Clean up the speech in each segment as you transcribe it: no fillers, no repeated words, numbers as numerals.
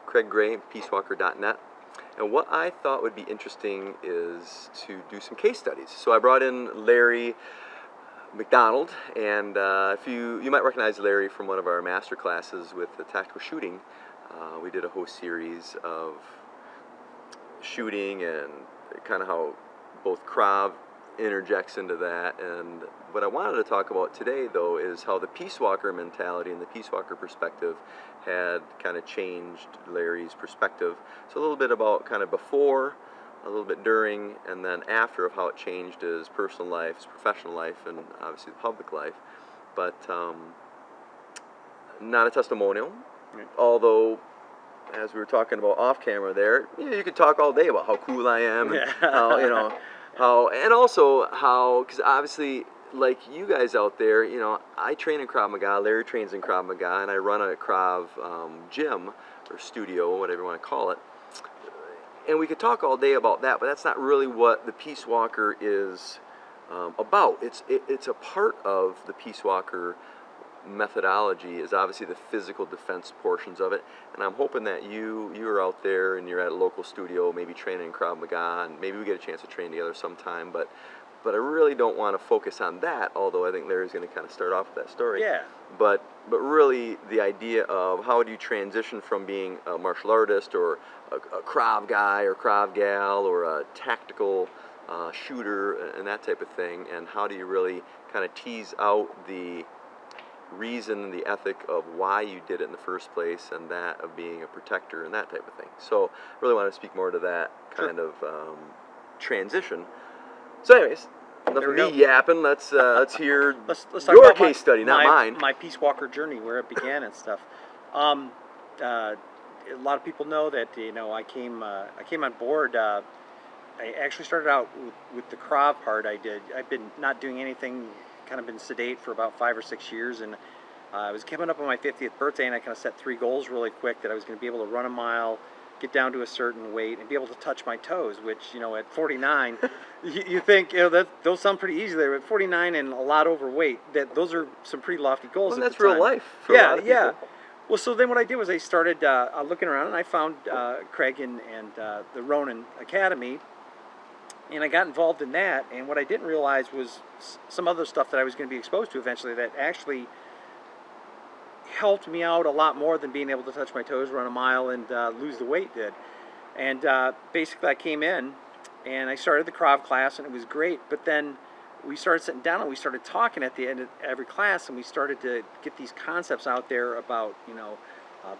Craig Gray, peacewalker.net. And what I thought would be interesting is to do some case studies. So I brought in Larry McDonald, and if you might recognize Larry from one of our master classes with the tactical shooting. We did a whole series of shooting and kind of how both Krav interjects into that. And what I wanted to talk about today, though, is how the Peace Walker mentality and the Peace Walker perspective had kind of changed Larry's perspective. So a little bit about kind of before, a little bit during, and then after of how it changed his personal life, his professional life, and obviously the public life. But not a testimonial, although as we were talking about off camera there, you could talk all day about how cool I am and how, and also how, because obviously, like you guys out there, I train in Krav Maga, Larry trains in Krav Maga, and I run a Krav gym or studio, whatever you want to call it. And we could talk all day about that, but that's not really what the Peace Walker is about. It's a part of the Peace Walker methodology is obviously the physical defense portions of it, and I'm hoping that you're out there and you're at a local studio, maybe training in Krav Maga, and maybe we get a chance to train together sometime. But I really don't want to focus on that, although I think Larry's going to kind of start off with that story. Yeah. But really the idea of how do you transition from being a martial artist or a Krav guy or Krav gal or a tactical shooter and that type of thing, and how do you really kind of tease out the reason and the ethic of why you did it in the first place, and that of being a protector and that type of thing. So I really want to speak more to that kind of transition. So anyways, enough of me yapping. Let's hear let's talk your about case study, not mine. My Peace Walker journey, where it began and stuff. A lot of people know that I came on board. I actually started out with the Krav part. I've been not doing anything, kind of been sedate for about 5 or 6 years, and I was coming up on my 50th birthday, and I kind of set 3 goals really quick, that I was going to be able to run a mile, get down to a certain weight, and be able to touch my toes, which, at 49, you think, that those sound pretty easy there. At 49 and a lot overweight, those are some pretty lofty goals. Well, at that's the time. real life for a lot of people. Well, so then what I did was I started looking around, and I found Craig and the Ronin Academy, and I got involved in that. And what I didn't realize was some other stuff that I was going to be exposed to eventually that actually helped me out a lot more than being able to touch my toes, run a mile, and lose the weight did. And basically I came in and I started the Krav class, and it was great. But then we started sitting down and we started talking at the end of every class, and we started to get these concepts out there about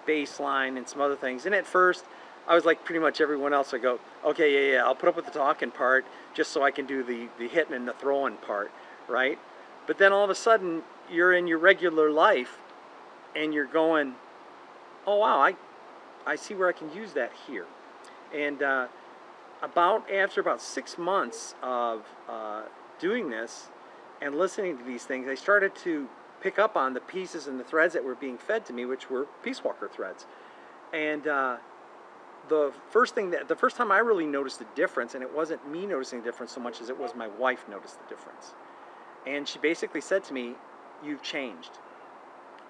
baseline and some other things. And at first I was like pretty much everyone else. I go, okay, yeah, I'll put up with the talking part just so I can do the hitting and the throwing part, right? But then all of a sudden you're in your regular life and you're going, oh wow, I see where I can use that here. And after about 6 months of doing this and listening to these things, I started to pick up on the pieces and the threads that were being fed to me, which were Peace Walker threads. And the first time I really noticed the difference, and it wasn't me noticing the difference so much as it was my wife noticed the difference. And she basically said to me, "You've changed."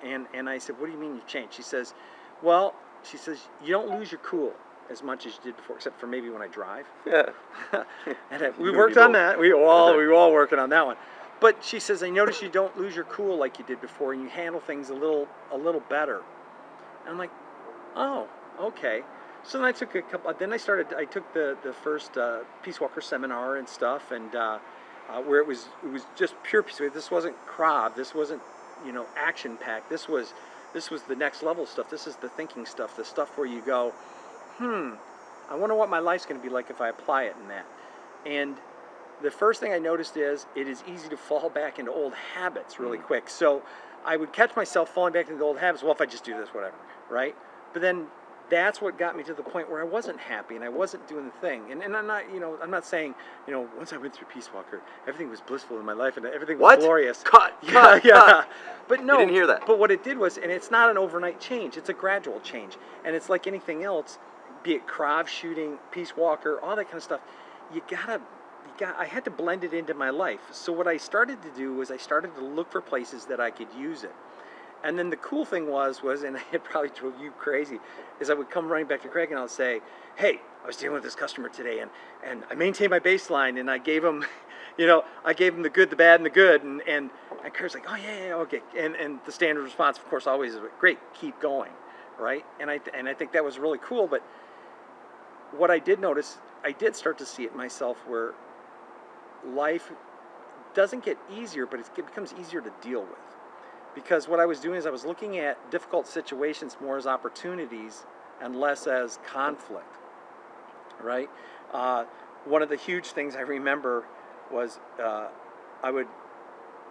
And I said, "What do you mean you've changed?" She says, "You don't lose your cool as much as you did before, except for maybe when I drive." Yeah. And we worked on that. We were all working on that one. But she says, "I notice you don't lose your cool like you did before, and you handle things a little better." And I'm like, "Oh, okay." So then I took I took the first Peace Walker seminar and stuff, and where it was just pure peace. This wasn't Krav. This wasn't action packed. This was the next level stuff. This is the thinking stuff. The stuff where you go, I wonder what my life's going to be like if I apply it in that. And the first thing I noticed is it is easy to fall back into old habits really quick. So I would catch myself falling back into old habits. Well, if I just do this, whatever, right? But then that's what got me to the point where I wasn't happy and I wasn't doing the thing. And I'm not, I'm not saying, once I went through Peace Walker, everything was blissful in my life and everything was glorious. Cut. But no, you didn't hear that. But what it did was, and it's not an overnight change, it's a gradual change. And it's like anything else, be it Krav shooting, Peace Walker, all that kind of stuff, I had to blend it into my life. So what I started to do was I started to look for places that I could use it. And then the cool thing was, and it probably drove you crazy, is I would come running back to Craig and I'll say, hey, I was dealing with this customer today, and I maintained my baseline, and I gave him, I gave him the good, the bad, and the good, and Craig's like, oh yeah, okay, and the standard response, of course, always is, great, keep going, right? And I think that was really cool. But what I did notice, I did start to see it myself, where life doesn't get easier, but it becomes easier to deal with. Because what I was doing is I was looking at difficult situations more as opportunities and less as conflict, right? One of the huge things I remember was I would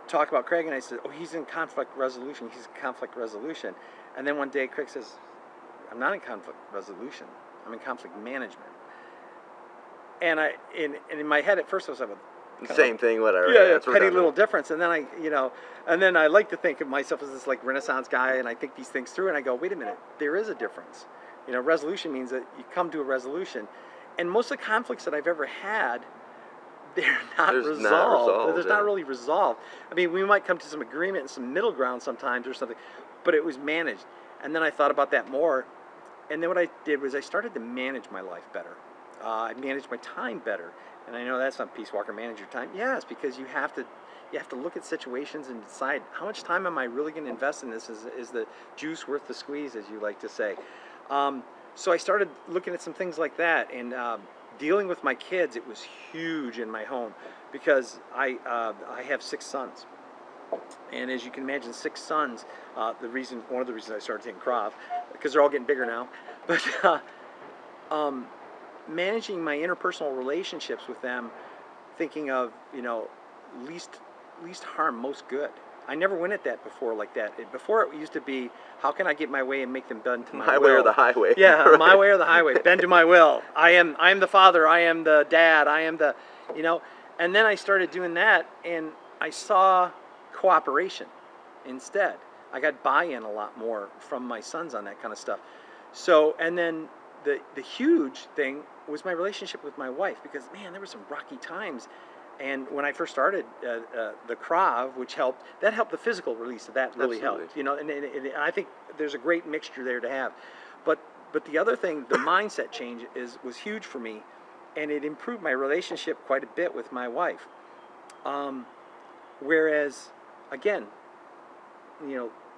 talk about Craig, and I said, oh, he's in conflict resolution. He's in conflict resolution. And then one day Craig says, I'm not in conflict resolution. I'm in conflict management. And in my head at first I was like, same thing, whatever. Yeah, it's petty little difference. And then I like to think of myself as this like Renaissance guy, and I think these things through, and I go, wait a minute, there is a difference. Resolution means that you come to a resolution, and most of the conflicts that I've ever had, they're not resolved. There's not really resolved. I mean, we might come to some agreement and some middle ground sometimes or something, but it was managed. And then I thought about that more, and then what I did was I started to manage my life better. I managed my time better. And I know that's not Peace Walker, manage your time. Yes, because you have to look at situations and decide how much time am I really going to invest in this. Is the juice worth the squeeze, as you like to say? So I started looking at some things like that, and dealing with my kids. It was huge in my home because I have 6 sons, and as you can imagine, 6 sons. One of the reasons I started taking Krav, because they're all getting bigger now, but. Managing my interpersonal relationships with them, thinking of least harm, most good. I never went at that before like that. Before it used to be, how can I get my way and make them bend to my will? My way or the highway. Yeah, right. My way or the highway. Bend to my will. I am the father. I am the dad. I am the, And then I started doing that, and I saw cooperation instead. I got buy-in a lot more from my sons on that kind of stuff. So, and then the huge thing was my relationship with my wife, because man, there were some rocky times, and when I first started the Krav, which helped the physical release of that really Absolutely. helped, and I think there's a great mixture there to have, but the other thing, the mindset change was huge for me, and it improved my relationship quite a bit with my wife. Whereas, again,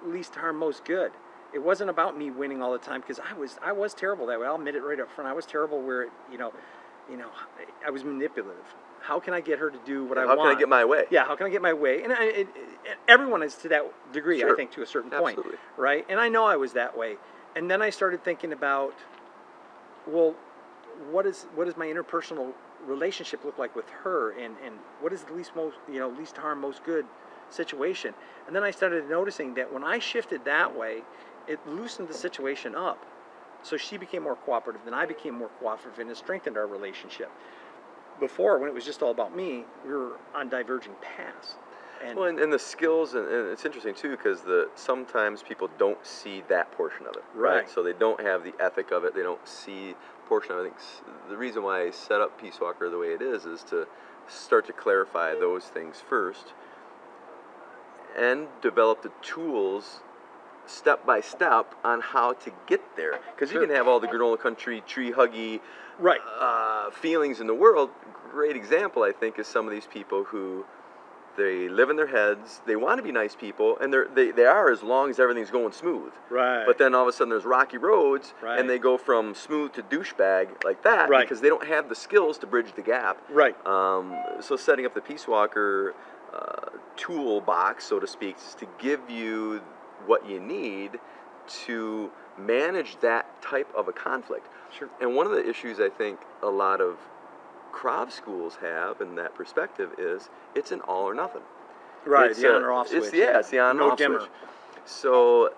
least harm, most good. It wasn't about me winning all the time, because I was terrible that way. I'll admit it right up front. I was terrible where I was manipulative. How can I get her to do what I want? How can I get my way? Yeah, how can I get my way? And everyone is to that degree, Sure. I think, to a certain point, Absolutely. right? And I know I was that way. And then I started thinking about, well, what is my interpersonal relationship look like with her, and what is the least harm, most good situation? And then I started noticing that when I shifted that way, it loosened the situation up. So she became more cooperative, and I became more cooperative, and it strengthened our relationship. Before, when it was just all about me, we were on diverging paths. And the skills, and it's interesting too, because sometimes people don't see that portion of it, Right. So they don't have the ethic of it. They don't see portion of it. I think the reason why I set up Peace Walker the way it is to start to clarify those things first, and develop the tools step by step on how to get there. Because Sure. you can have all the granola country, tree huggy Right. feelings in the world. Great example, I think, is some of these people who they live in their heads. They want to be nice people, and they are, as long as everything's going smooth. Right. But then all of a sudden there's rocky roads, Right. and they go from smooth to douchebag like that, Right. because they don't have the skills to bridge the gap. Right. So setting up the Peace Walker toolbox, so to speak, is to give you what you need to manage that type of a conflict. Sure. And one of the issues I think a lot of Krav schools have in that perspective is it's an all or nothing. Right. It's The on or off switch. It's the on and No off dimmer. switch. So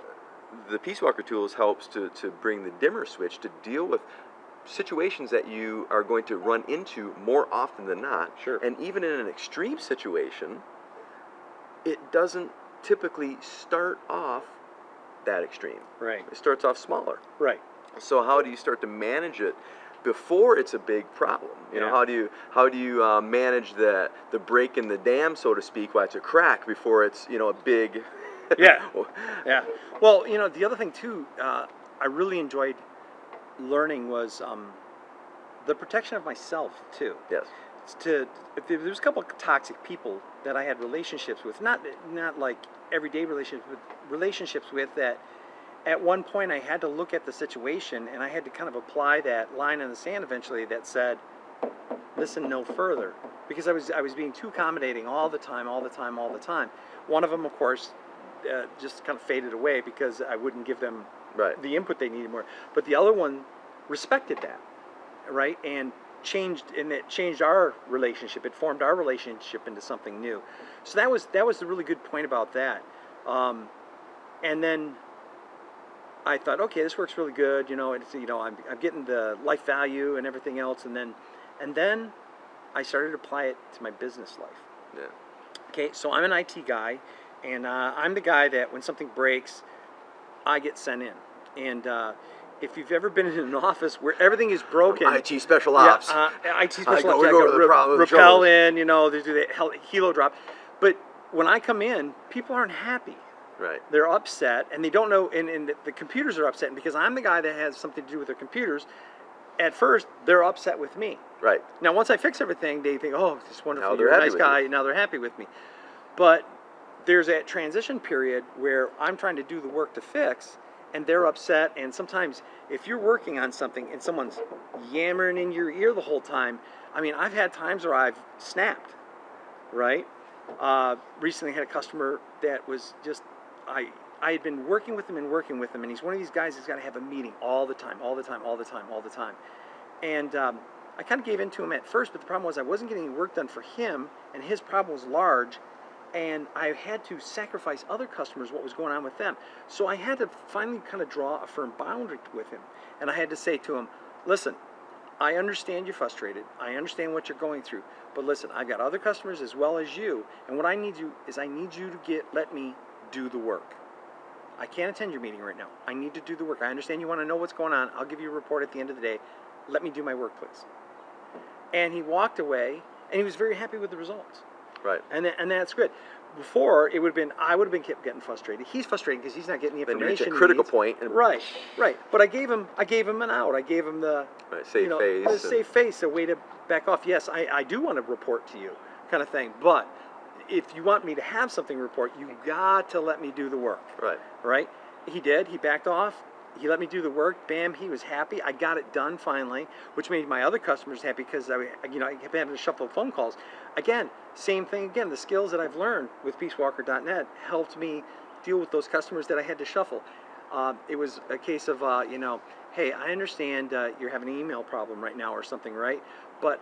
the Peace Walker tools helps to bring the dimmer switch to deal with situations that you are going to run into more often than not. Sure. And even in an extreme situation, it doesn't typically start off that extreme. Right. It starts off smaller. Right. So how do you start to manage it before it's a big problem? Yeah. How do you manage the break in the dam, so to speak, while it's a crack, before it's a big Yeah. Yeah. Well, the other thing too, I really enjoyed learning was the protection of myself too. Yes. If there was a couple of toxic people that I had relationships with, not like everyday relationships, but relationships with that. At one point, I had to look at the situation, and I had to kind of apply that line in the sand eventually that said, "Listen no further," because I was being too accommodating all the time, all the time, all the time. One of them, of course, just kind of faded away because I wouldn't give them Right. the input they needed more. But the other one respected that, right, and it changed our relationship. It formed our relationship into something new. So that was the really good point about that. And then I thought, okay, this works really good. I'm getting the life value and everything else, and then I started to apply it to my business life. Yeah. Okay, so I'm an IT guy, and I'm the guy that when something breaks, I get sent in. And if you've ever been in an office where everything is broken, IT special ops. IT special ops, we go to the problem. rappel in, they do the helo drop. But when I come in, people aren't happy. Right. They're upset, and they don't know, and the computers are upset. And because I'm the guy that has something to do with their computers, at first, they're upset with me. Right. Now, once I fix everything, they think, oh, this is wonderful, Now they're you're a happy nice with guy, you. now they're happy with me. But there's that transition period where I'm trying to do the work to fix, and they're upset, and sometimes if you're working on something and someone's yammering in your ear the whole time, I mean, I've had times where I've snapped, right? Recently I had a customer that was just, I had been working with him, and he's one of these guys that's got to have a meeting all the time. And I kind of gave in to him at first, but the problem was I wasn't getting any work done for him, and his problem was large, and I had to sacrifice other customers, what was going on with them. So I had to finally kind of draw a firm boundary with him, and I had to say to him, listen, I understand you're frustrated. I understand what you're going through. But listen, I've got other customers as well as you, and what I need you to let me do the work. I can't attend your meeting right now. I need to do the work. I understand you want to know what's going on. I'll give you a report at the end of the day. Let me do my work, please. And he walked away, and he was very happy with the results. Right. And that's good. Before, I would have been kept getting frustrated. He's frustrated because he's not getting the Then information. you reach a critical point. And Right. But I gave him an out. I gave him the save face. the save face, a way to back off. Yes, I do want to report to you, kind of thing. But if you want me to have something to report, you got to let me do the work. Right. Right? He did. He backed off. He let me do the work. Bam, he was happy. I got it done finally, which made my other customers happy because I kept having to shuffle phone calls. Again, same thing again. The skills that I've learned with PeaceWalker.net helped me deal with those customers that I had to shuffle. It was a case of, hey, I understand you're having an email problem right now or something, right? But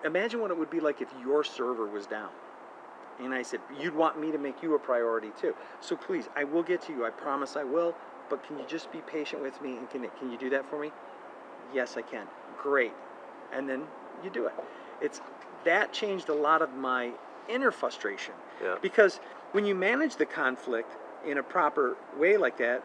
imagine what it would be like if your server was down. And I said, you'd want me to make you a priority too. So please, I will get to you. I promise I will. But can you just be patient with me, and can you do that for me? Yes, I can. Great. And then you do it. That changed a lot of my inner frustration. Yeah. Because when you manage the conflict in a proper way like that,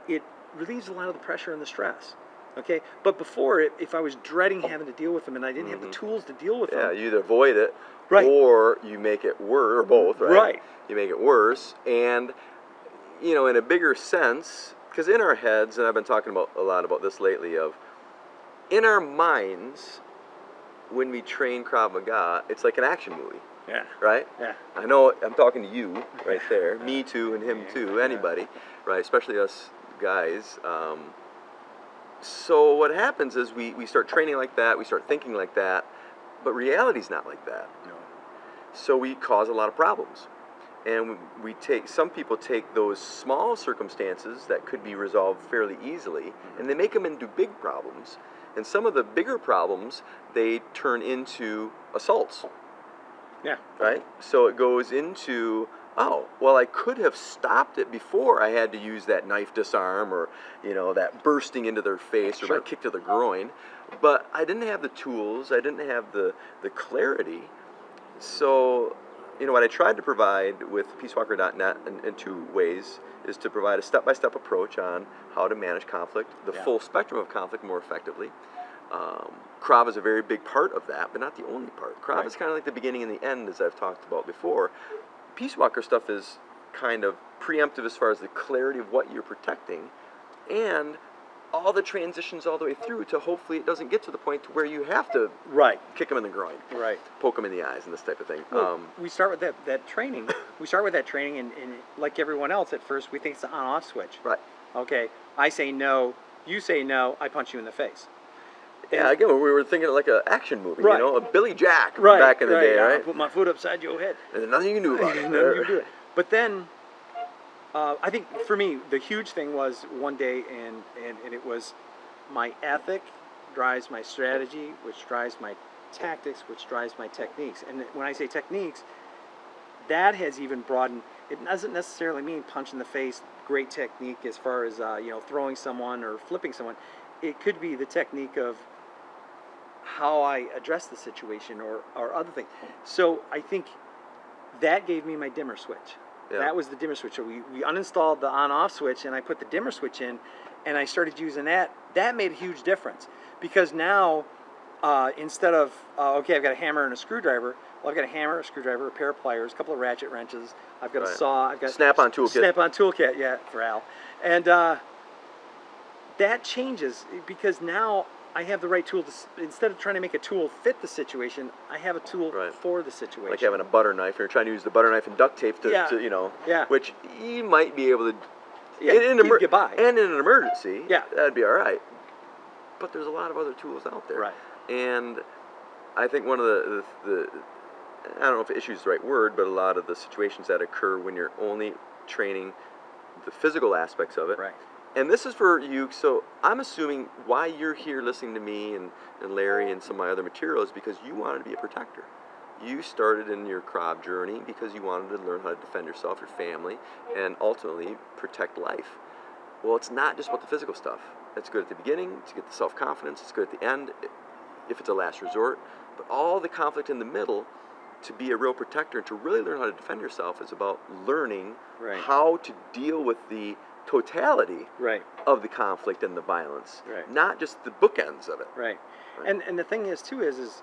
it relieves a lot of the pressure and the stress. Okay? But before it, if I was dreading having to deal with them and I didn't have the tools to deal with them. Yeah, you either avoid it, right, or you make it worse, or both, right? Right. You make it worse, and in a bigger sense, because in our heads, and I've been talking a lot about this lately, in our minds, when we train Krav Maga, it's like an action movie. Yeah. Right? Yeah. I know I'm talking to you right there, me too, and him too, anybody, right? Especially us guys. So what happens is we start training like that, we start thinking like that, but reality's not like that. No. So we cause a lot of problems. And some people take those small circumstances that could be resolved fairly easily, and they make them into big problems. And some of the bigger problems, they turn into assaults. Yeah. Right? So it goes into, oh, well, I could have stopped it before I had to use that knife disarm or, that bursting into their face or my kick to the groin. But I didn't have the tools. I didn't have the clarity. So what I tried to provide with PeaceWalker.net in two ways is to provide a step-by-step approach on how to manage conflict, the full spectrum of conflict more effectively. Krav is a very big part of that, but not the only part. Krav is kind of like the beginning and the end, as I've talked about before. Peace Walker stuff is kind of preemptive as far as the clarity of what you're protecting, and all the transitions all the way through to hopefully it doesn't get to the point to where you have to Right. kick them in the groin, Right. poke them in the eyes, and this type of thing. Well, we start with that training. We start with that training, and like everyone else, at first we think it's an on-off switch. Right. Okay, I say no, you say no, I punch you in the face. Yeah, again, we were thinking like an action movie, Right. you know, a Billy Jack Right, back in the day, I right? put my foot upside your head. And there's nothing you can do about it. Nothing you can do it. But then, I think for me, the huge thing was one day, and it was my ethic drives my strategy, which drives my tactics, which drives my techniques. And when I say techniques, that has even broadened. It doesn't necessarily mean punch in the face, great technique as far as throwing someone or flipping someone. It could be the technique of how I address the situation or other things. So I think that gave me my dimmer switch. Yeah. That was the dimmer switch. So we uninstalled the on-off switch, and I put the dimmer switch in, and I started using that. That made a huge difference, because now instead of okay, I've got a hammer and a screwdriver. Well, I've got a hammer, a screwdriver, a pair of pliers, a couple of ratchet wrenches. I've got a saw. I've got Snap-on toolkit. Snap-on toolkit, yeah, for Al. And that changes, because now I have the right tool to, instead of trying to make a tool fit the situation, I have a tool for the situation. Like having a butter knife, and you're trying to use the butter knife and duct tape to which you might be able to, get by. And in an emergency, Yeah. that'd be all right. But there's a lot of other tools out there. Right. And I think one of the I don't know if issue is the right word, but a lot of the situations that occur when you're only training the physical aspects of it. Right. And this is for you, so I'm assuming why you're here listening to me and Larry and some of my other materials, because you wanted to be a protector. You started in your Krav journey because you wanted to learn how to defend yourself, your family, and ultimately protect life. Well, it's not just about the physical stuff. It's good at the beginning to get the self-confidence. It's good at the end if it's a last resort. But all the conflict in the middle, to be a real protector and to really learn how to defend yourself, is about learning how to deal with the totality of the conflict and the violence, not just the bookends of it. Right. And the thing is too is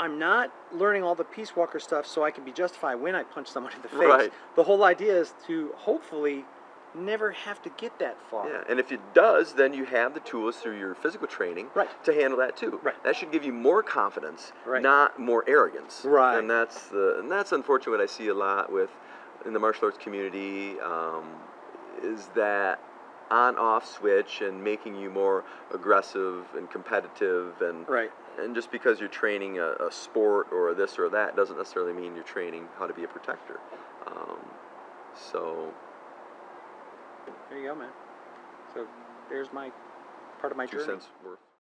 I'm not learning all the Peace Walker stuff so I can be justified when I punch someone in the face. Right. The whole idea is to hopefully never have to get that far. Yeah, and if it does, then you have the tools through your physical training to handle that too. Right. That should give you more confidence, not more arrogance. Right. And that's unfortunately what I see a lot in the martial arts community, is that on-off switch and making you more aggressive and competitive, and just because you're training a sport or this or that doesn't necessarily mean you're training how to be a protector. So there you go, man. So there's my part of my 2 journey. cents worth.